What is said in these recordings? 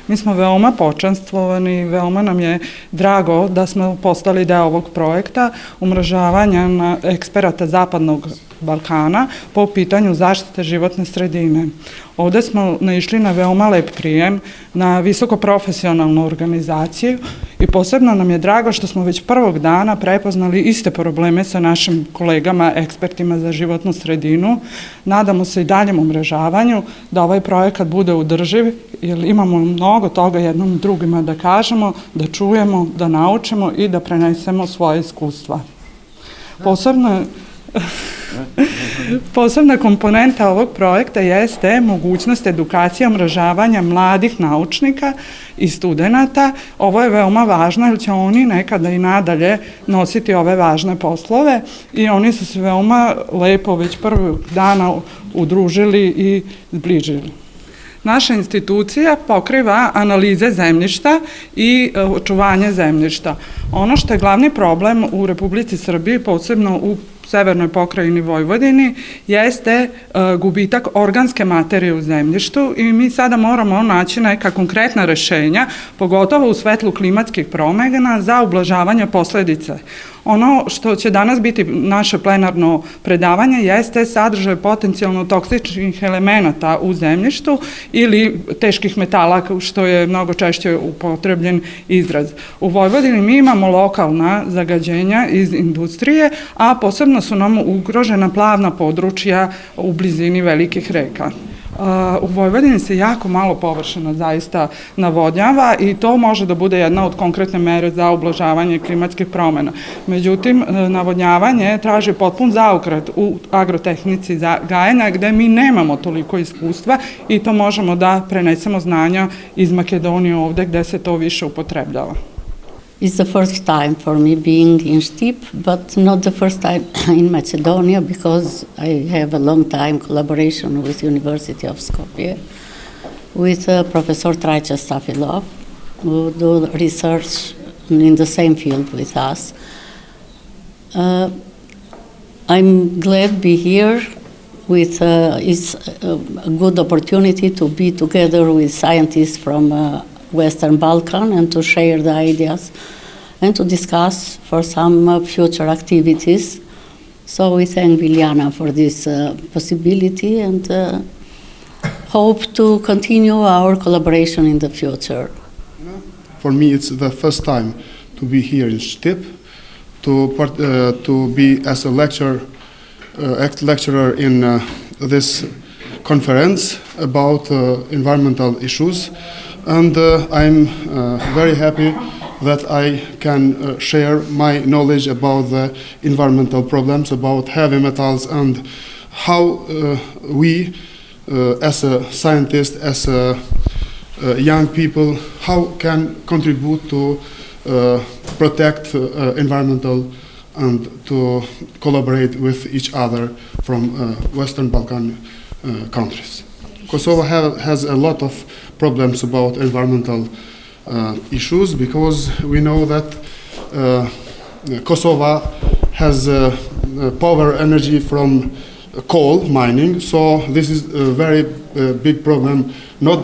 Mi smo veoma počastvovani, veoma nam je drago da smo postali deo ovog projekta umrežavanja eksperata Zapadnog Balkana po pitanju zaštite životne sredine. Ovde smo naišli na veoma lep prijem, na visoko profesionalnu organizaciju i posebno nam je drago što smo već prvog dana prepoznali iste probleme sa našim kolegama, ekspertima za životnu sredinu. Nadamo se i daljem umrežavanju da ovaj projekat bude održiv, jer imamo mnogo toga jednom drugima da kažemo, da čujemo, da naučimo i da prenesemo svoje iskustva. Posebna komponenta ovog projekta jeste mogućnost edukacije umrežavanja mladih naučnika i studenata. Ovo je veoma važno jer će oni nekada i nadalje nositi ove važne poslove i oni su se veoma lepo već prvog dana udružili i zbližili. Naša institucija pokriva analize zemljišta i očuvanje zemljišta. Ono što je glavni problem u Republici Srbiji, posebno u severnoj pokrajini Vojvodini, jeste gubitak organske materije u zemljištu i mi sada moramo naći neka konkretna rešenja, pogotovo u svetlu klimatskih promena za ublažavanje posledica. Ono što će danas biti naše plenarno predavanje jeste sadržaj potencijalno toksičnih elemenata u zemljištu ili teških metala, što je mnogo češće upotrebljen izraz. U Vojvodini mi imamo lokalna zagađenja iz industrije, a posebno su nam ugrožena plavna područja u blizini velikih reka. U Vojvodini se jako malo površina zaista navodnjava i to može da bude jedna od konkretne mere za ublažavanje klimatskih promena. Međutim, navodnjavanje traži potpun zaokret u agrotehnici gajenja gde mi nemamo toliko iskustva i to možemo da prenesemo znanja iz Makedonije ovde gde se to više upotrebljava. It's the first time for me being in Štip, but not the first time in Macedonia because I have a long time collaboration with University of Skopje, with Professor Trajča Stafilov, who do research in the same field with us. I'm glad to be here. It's a good opportunity to be together with scientists from Western Balkan and to share the ideas and to discuss for some future activities. So we thank Biljana for this possibility and hope to continue our collaboration in the future. For me, it's the first time to be here in Štip, to be as a lecturer in this conference about environmental issues. And I'm very happy that I can share my knowledge about the environmental problems, about heavy metals, and how we, as a scientist, as young people, how can contribute to protect environmental and to collaborate with each other from Western Balkan countries. Kosovo has a lot of problems about environmental issues because we know that Kosovo has power energy from coal mining, so this is a very big problem not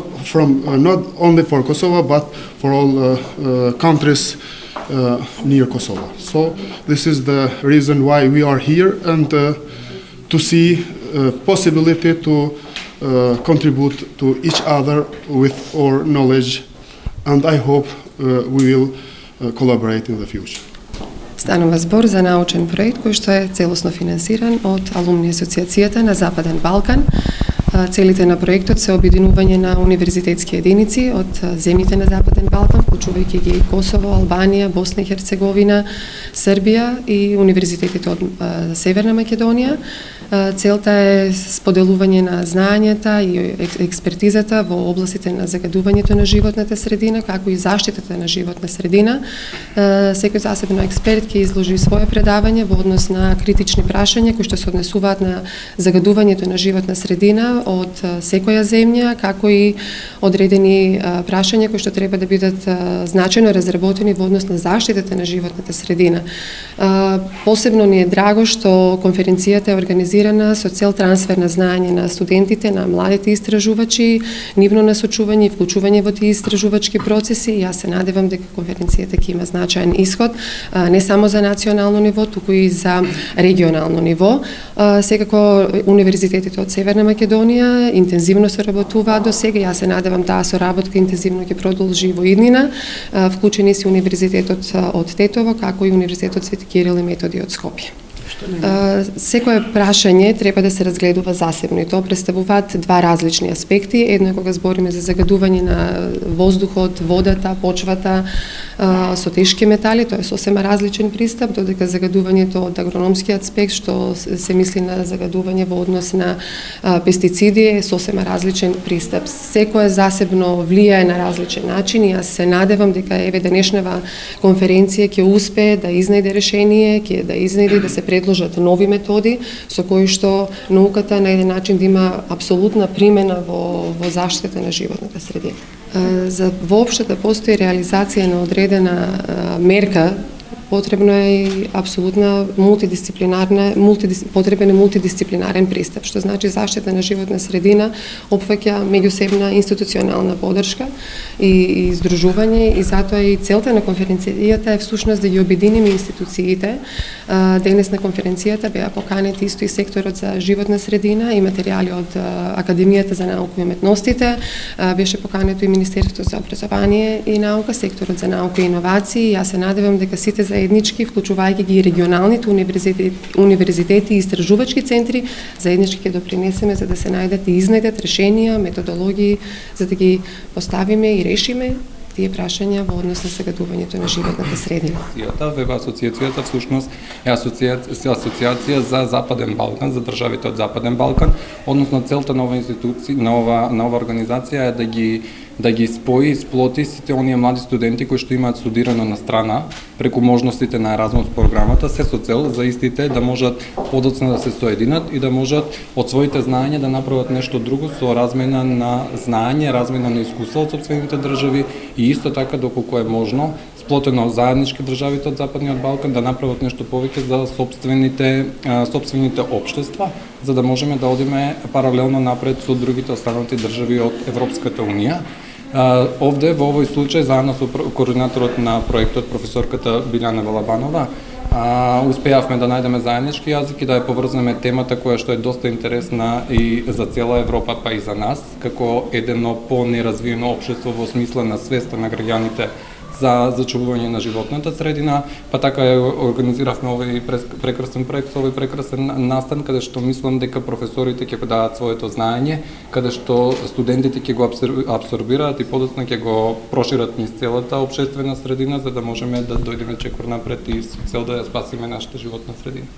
only for Kosovo but for all countries near Kosovo. So this is the reason why we are here and to see possibility to contribute to each other with our knowledge, and I hope we will collaborate in the future. Станува збор за научен проект кој што е целосно финансиран од алумни асоциацијата на Западен Балкан. Целите на проектот се обединување на универзитетски единици од земјите на Западен Балкан, вклучувајќи ги Косово, Албанија, Босна и Херцеговина, Србија и универзитетите од Северна Македонија. Целта е споделување на знањата и експертизата во областите на загадувањето на животната средина, како и заштитата на животна средина. Секој засебно експерт ќе изложи своје предавање во однос на критични прашања кои што се однесуваат на загадувањето на животна средина од секоја земја, како и одредени прашања кои што треба да бидат значајно разработени во однос на заштитата на животната средина. Посебно ни е драго што конференцијата е организирана organizirana со цел трансфер на знаење на студентите, на младите истражувачи, нивно насочување и вклучување во тие истражувачки процеси. Јас се надевам дека конференцијата ќе има значаен исход, не само за национално ниво, туку и за регионално ниво. Секако универзитетите од Северна Македонија интензивно соработуваат до сега. Јас се надевам таа соработка интензивно ќе продолжи во иднина. Вклучени се универзитетот од Тетово, како и универзитетот Свети Кирил и Методи од Скопје. Секое прашање треба да се разгледува засебно и тоа представуваат два различни аспекти. Едно е кога збориме за загадување на воздухот, водата, почвата со тешки метали, тоа е сосема различен пристап, додека загадувањето од агрономскиот аспект, што се мисли на загадување во однос на пестициди, е сосема различен пристап. Секое засебно влијае на различен начин и јас се надевам дека еве денешнава конференција ќе успее да изнајде решение, ќе да изнајде да се предложат нови методи со кои што науката на еден начин да има апсолутна примена во заштита на животната средина. За воопшто да постои реализација на одредена мерка, потребно е и апсолутна потребен е мултидисциплинарен пристап, што значи заштита на животна средина опфаќа меѓусебна институционална поддршка и издружување, и затоа и целта на конференцијата е всушност да ги обединиме институциите. Денес на конференцијата беа поканети исто и секторот за животна средина и материјали од Академијата за наука и уметностите, беше покането и Министерството за образование и наука, секторот за наука и иновации. Јас се надевам дека сите заеднички, вклучувајќи ги и регионалните универзитети и истражувачки центри, заеднички ќе допринесеме за да се најдат и изнајдат решенија, методологии, за да ги поставиме и решиме тие прашања во однос на загадувањето на животната средина. Асоциацијата всушност е асоциација за Западен Балкан, за државите од Западен Балкан, односно целта на ова институција, на ова организација е да ги спои и сплоти сите оние млади студенти кои што имаат студирано на страна преку можностите на Еразмус програмата, се со цел за истите да можат подоцна да се соединат и да можат од своите знаења да направат нешто друго со размена на знаење, размена на искуства од сопствените држави и исто така доколку е можно сплотено заеднички државите од Западниот Балкан да направат нешто повеќе за сопствените општества, за да можеме да одиме паралелно напред со другите останати држави од Европската Унија. Овде во овој случај заедно со координаторот на проектот професорката Билјана Балабанова успеавме да најдеме заеднички јазик и да ја поврзнеме темата која што е доста интересна и за цела Европа, па и за нас, како едно по-неразвиено општество во смисла на свеста на граѓаните за зачувување на животната средина, па така организиравме овој прекрасен проект, овој прекрасен настан, каде што мислам дека професорите ќе дадат своето знаење, каде што студентите ќе го абсорбираат и подоцна ќе го прошират низ целата општествена средина, за да можеме да дојдеме чекор напред и со цел да ја спасиме нашата животна средина.